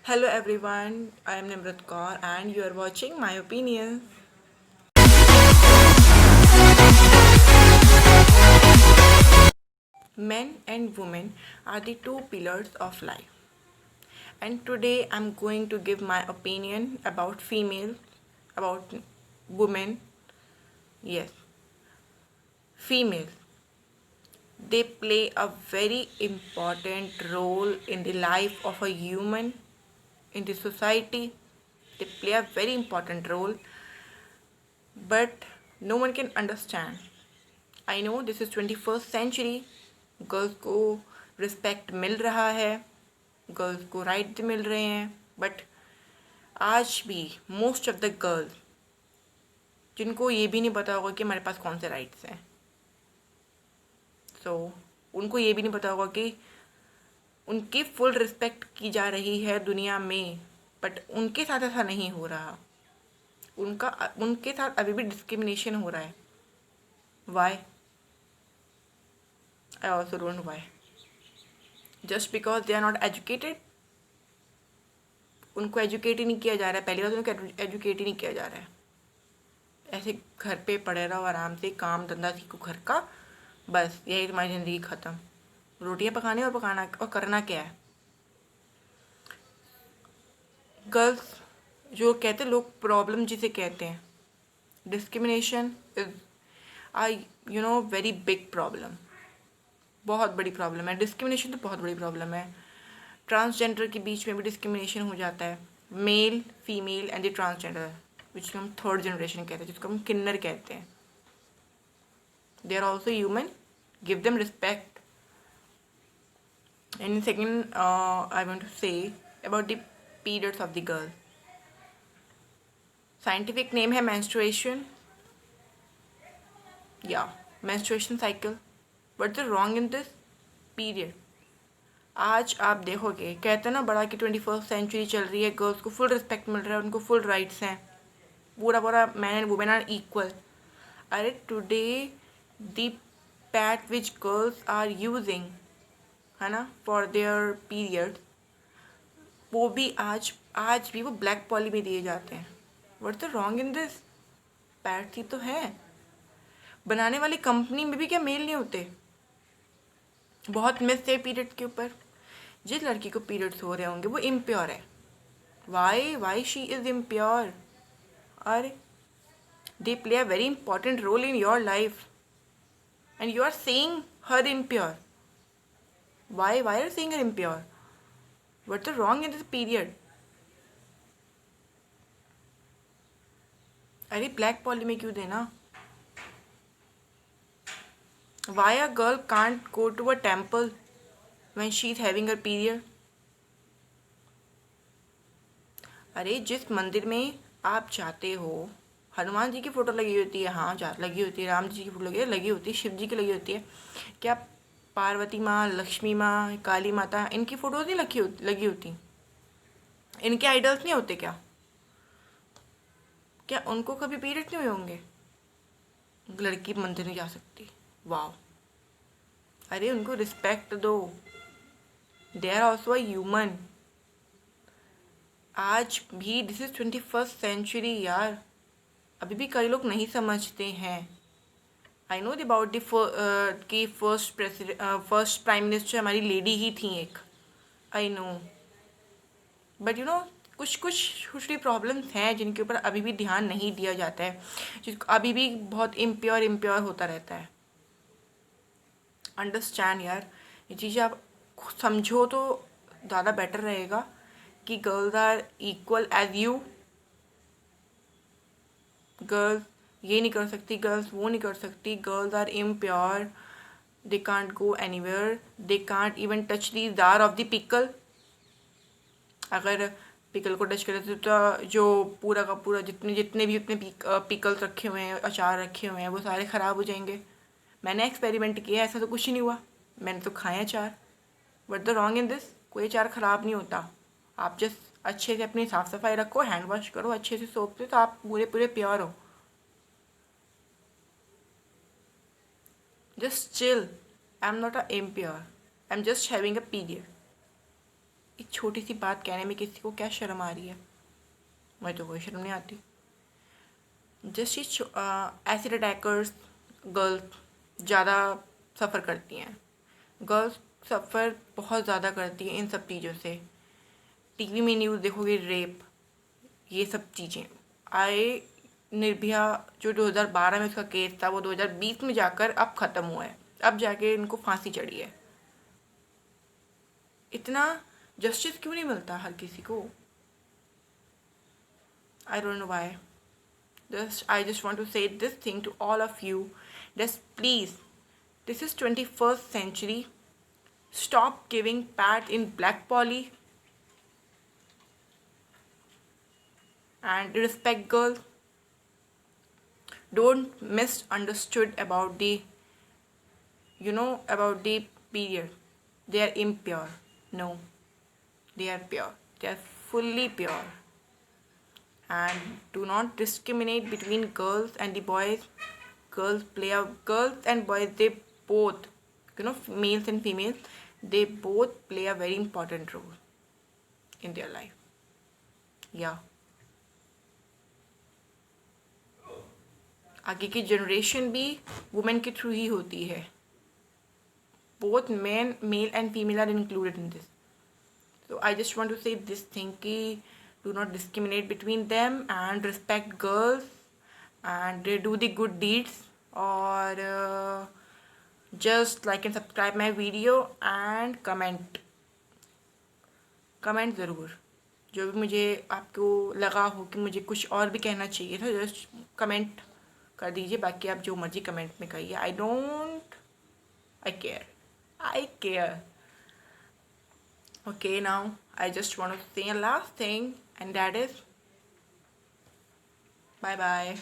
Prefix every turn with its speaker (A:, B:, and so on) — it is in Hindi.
A: Hello everyone, I am Nimrat Kaur and you are watching My Opinions. Men and women are the two pillars of life. And today I'm going to give my opinion about female, about women. Yes, female. They play a very important role in the life of a human, in the society. They play a very important role, but no one can understand. I know this is 21st century. Girls को रिस्पेक्ट मिल रहा है, गर्ल्स को राइट मिल रहे हैं, बट आज भी मोस्ट ऑफ द गर्ल्स जिनको ये भी नहीं पता होगा कि हमारे पास कौन से राइट्स हैं, सो उनको ये भी नहीं पता होगा कि उनकी फुल रिस्पेक्ट की जा रही है दुनिया में, बट उनके साथ ऐसा नहीं हो रहा. उनके साथ अभी भी डिस्क्रिमिनेशन हो रहा है. Y? I also don't know why. Just because they are not educated. उनको एजुकेट ही नहीं किया जा रहा है. पहली बात, उनको एजुकेट ही नहीं किया जा रहा है. ऐसे घर पे पड़े रहो आराम से, काम धंधा सीखो घर का, बस यही तुम्हारी ज़िंदगी ख़त्म. रोटियां पकाने और पकाना और करना क्या है. गर्ल्स जो कहते हैं, लोग प्रॉब्लम जिसे कहते हैं, discrimination is very big problem. बहुत बड़ी प्रॉब्लम है. डिस्क्रिमिनेशन तो बहुत बड़ी प्रॉब्लम है. ट्रांसजेंडर के बीच में भी डिस्क्रिमिनेशन हो जाता है. Male, female and the transgender, जिसको हम थर्ड जनरेशन कहते हैं, जिसको हम किन्नर कहते हैं, they are also human. Give them respect. And second, I want to say about the periods of the girl. Scientific name है मेंस्ट्रुएशन, या menstruation cycle. What's the wrong in this? Period. आज आप देखोगे, कहते हैं ना बड़ा कि 21st सेंचुरी चल रही है, गर्ल्स को फुल रिस्पेक्ट मिल रहा है, उनको फुल राइट्स हैं, पूरा man and women are equal. अरे today the pad which girls are using, है ना, फॉर देयर पीरियड, वो भी आज भी वो ब्लैक पॉली में दिए जाते हैं. What's the wrong in this? Pad ही तो है. बनाने वाली कंपनी में भी क्या मेल नहीं होते? बहुत मिस है पीरियड के ऊपर. जिस लड़की को पीरियड्स हो रहे होंगे वो इम्प्योर है. Why she is impure? अरे they play a very important role in your life and you are saying her impure. Why are saying her impure? What the wrong in this period? अरे ब्लैक पॉली में क्यों देना? Why a girl can't go to a temple when she is having her period? अरे जिस मंदिर में आप जाते हो, हनुमान जी की फ़ोटो लगी होती है, हाँ जा लगी होती है, राम जी की फ़ोटो लगी होती है, शिव जी की लगी होती है, क्या पार्वती माँ, लक्ष्मी माँ, काली माता, इनकी फ़ोटोज़ नहीं लगी होती? इनके आइडल्स नहीं होते क्या? क्या उनको कभी पीरियड नहीं हुए होंगे? लड़की मंदिर नहीं जा सकती? वाह. अरे उनको रिस्पेक्ट दो. They are also a human. आज भी दिस इज़ 21st सेंचुरी यार. अभी भी कई लोग नहीं समझते हैं. आई नो अबाउट द कि फर्स्ट प्राइम मिनिस्टर हमारी लेडी ही थी एक. आई नो, बट कुछ कुछ छोटी प्रॉब्लम्स हैं जिनके ऊपर अभी भी ध्यान नहीं दिया जाता है, जिसको अभी भी बहुत इम्प्योर होता रहता है. अंडरस्टैंड यार, ये चीज़ें आप समझो तो ज़्यादा बेटर रहेगा कि girls are equal as you. Girls ये नहीं कर सकती, गर्ल्स वो नहीं कर सकती, girls are impure, they can't go anywhere, they can't even touch the jar of the pickle. अगर पिकल को टच करते तो जो पूरा का पूरा जितने भी अपने पिकल्स रखे हुए हैं, अचार रखे हुए हैं, वो सारे ख़राब हो जाएंगे. मैंने एक्सपेरिमेंट किया, ऐसा तो कुछ नहीं हुआ, मैंने तो खाए अचार. But the wrong in this, कोई अचार ख़राब नहीं होता. आप जस्ट अच्छे से अपनी साफ़ सफाई रखो, हैंड वॉश करो अच्छे से सोप से, तो आप पूरे पूरे प्योर हो. Just chill. I'm not a impure. I'm just having a period. एक छोटी सी बात कहने में किसी को क्या शर्म आ रही है? मुझे तो कोई शर्म नहीं आती। जस्ट एसिड अटैकर्स गर्ल्स ज़्यादा सफ़र करती हैं। गर्ल्स सफ़र बहुत ज़्यादा करती हैं इन सब चीज़ों से। टीवी में न्यूज़ देखोगे, रेप, ये सब चीज़ें आए। निर्भया जो 2012 में उसका केस था, वो 2020 में जाकर अब ख़त्म हुआ है। अब जाके इनको फांसी चढ़ी है। इतना जस्टिस क्यों नहीं मिलता हर किसी को? I don't know why. I just want to say this thing to all of you. Just please, this is 21st century. Stop giving pat in black poly and respect girls. Don't misunderstood about the about the period. They are impure. No, they are pure. They are fully pure. And do not discriminate between girls and the boys. Girls and boys, they both, males and females, they both play a very important role in their life. Yeah. आगे की जनरेशन भी वुमेन के थ्रू ही होती है। Both male and female are included in this. So I just want to say this thing कि do not discriminate between them and respect girls and do the good deeds, or just like and subscribe my video and comment ज़रूर। जो भी मुझे आपको लगा हो कि मुझे कुछ और भी कहना चाहिए था, जस्ट कमेंट कर दीजिए। बाकी आप जो मर्जी कमेंट में कहिए। आई care. Okay, now I just want to say a last thing, and that is bye bye.